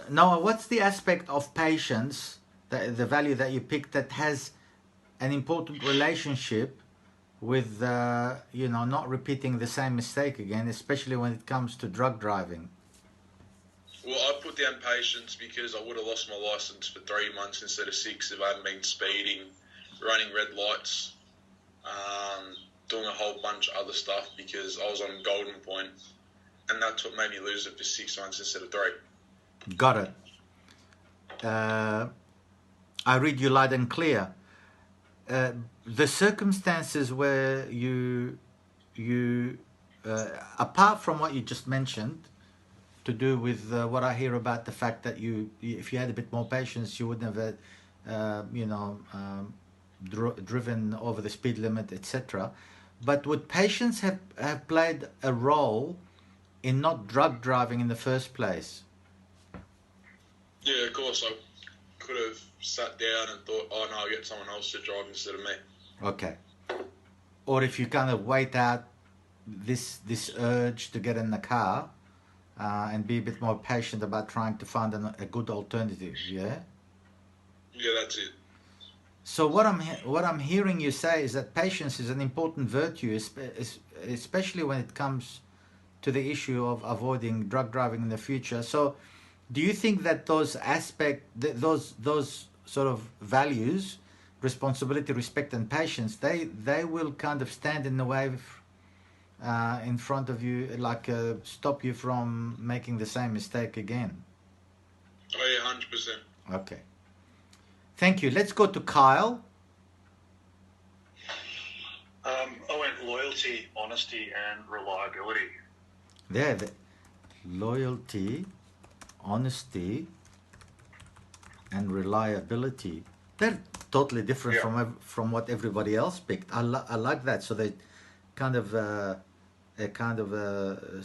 Noah, what's the aspect of patience, the value that you picked, that has an important relationship with, not repeating the same mistake again, especially when it comes to drug driving? Well, I put down patience because I would have lost my license for 3 months instead of 6 if I hadn't been speeding, running red lights, doing a whole bunch of other stuff because I was on golden point, and that's what made me lose it for 6 months instead of 3. Got it. I read you loud and clear. The circumstances where you apart from what you just mentioned, to do with what I hear about the fact that if you had a bit more patience, you wouldn't have, driven over the speed limit, etc. But would patience have played a role in not drug driving in the first place? Yeah, of course. I could have sat down and thought, oh no, I'll get someone else to drive instead of me. Okay. Or if you kind of wait out this urge to get in the car, and be a bit more patient about trying to find a good alternative. Yeah. Yeah, that's it. So what I'm hearing you say is that patience is an important virtue, especially when it comes to the issue of avoiding drug driving in the future. So, do you think that those those sort of values, responsibility, respect, and patience, they will kind of stand in the way in front of you, like stop you from making the same mistake again? Oh yeah, 100%. Okay. Thank you. Let's go to Kyle. I went loyalty, honesty, and reliability. There, loyalty, honesty, and reliability. They're totally different from what everybody else picked. I like that. So they kind of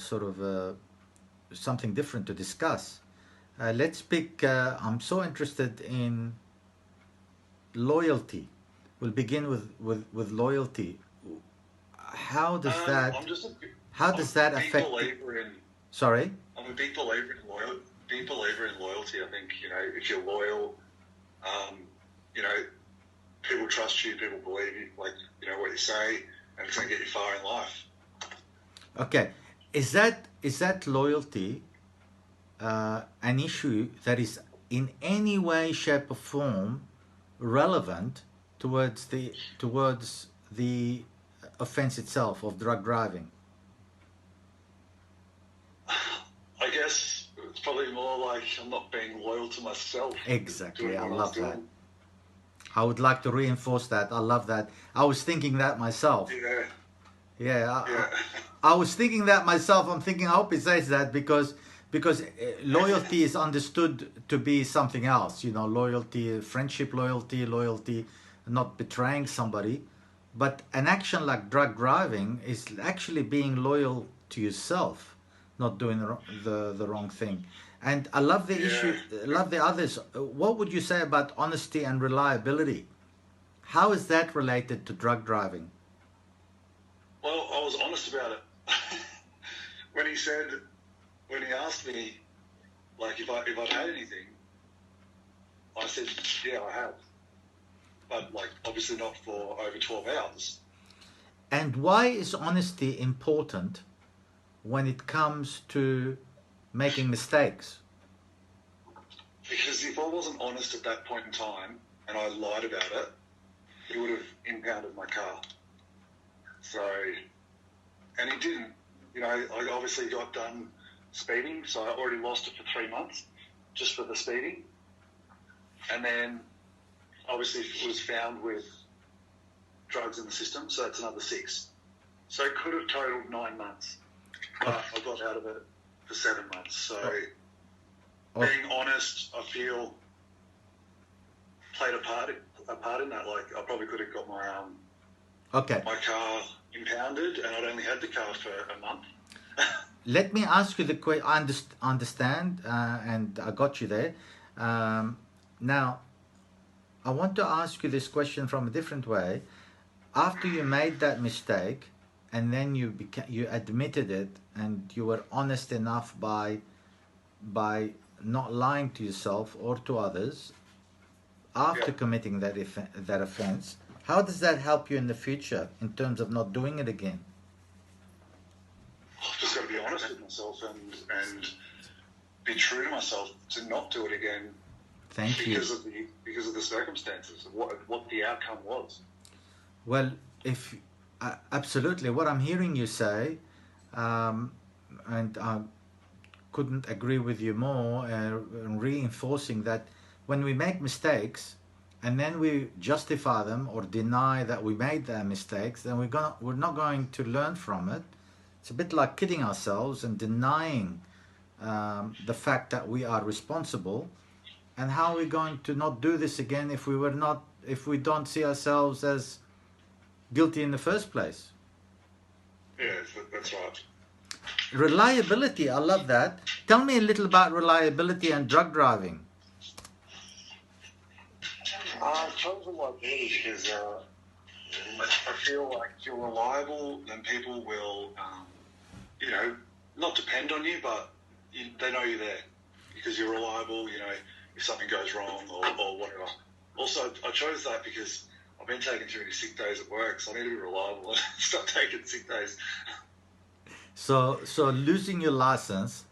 sort of something different to discuss. Let's pick. I'm so interested in loyalty. We'll begin with loyalty. How does that? How does that affect? Sorry. I'm a big believer in loyalty. Big believer in loyalty. I think if you're loyal, people trust you. People believe you. What you say, and it's going to get you far in life. Okay, is that loyalty an issue that is in any way, shape, or form relevant towards the offence itself of drug driving? I guess it's probably more like I'm not being loyal to myself. Exactly, I love that. I would like to reinforce that. I love that. I was thinking that myself. Yeah. I was thinking that myself. I'm thinking, I hope he says that because loyalty is understood to be something else. Loyalty, friendship, loyalty, not betraying somebody. But an action like drug driving is actually being loyal to yourself, not doing the wrong thing. And I love the issue, love the others. What would you say about honesty and reliability? How is that related to drug driving? Well, I was honest about it. When he asked me, like, if I'd had anything, I said, yeah, I have. But, like, obviously not for over 12 hours. And why is honesty important when it comes to making mistakes? Because if I wasn't honest at that point in time and I lied about it, he would have impounded my car. So, and he didn't. I obviously got done speeding, so I already lost it for 3 months just for the speeding. And then obviously it was found with drugs in the system, so that's another 6. So it could have totaled 9 months. But I got out of it for 7 months. So being honest, I feel, played a part in that. Like, I probably could have got my my car impounded, and I'd only had the car for a month. Let me ask you the question. I understand, and I got you there. Now, I want to ask you this question from a different way. After you made that mistake, and then you admitted it, and you were honest enough by not lying to yourself or to others after Yeah. committing that offense, how does that help you in the future in terms of not doing it again? I've just got to be honest with myself and be true to myself to not do it again Thank you. because of the circumstances of what the outcome was. Well, if absolutely, what I'm hearing you say, and I couldn't agree with you more, reinforcing that when we make mistakes and then we justify them or deny that we made their mistakes, then we're not going to learn from it. It's a bit like kidding ourselves and denying the fact that we are responsible. And how are we going to not do this again if we don't see ourselves as guilty in the first place? Yeah, that's right. Reliability, I love that. Tell me a little about reliability and drug driving. I chose reliability because I feel like if you're reliable, then people will, not depend on you, but they know you're there because you're reliable. If something goes wrong or whatever. Also, I chose that because I've been taking too many sick days at work, so I need to be reliable and stop taking sick days. So losing your license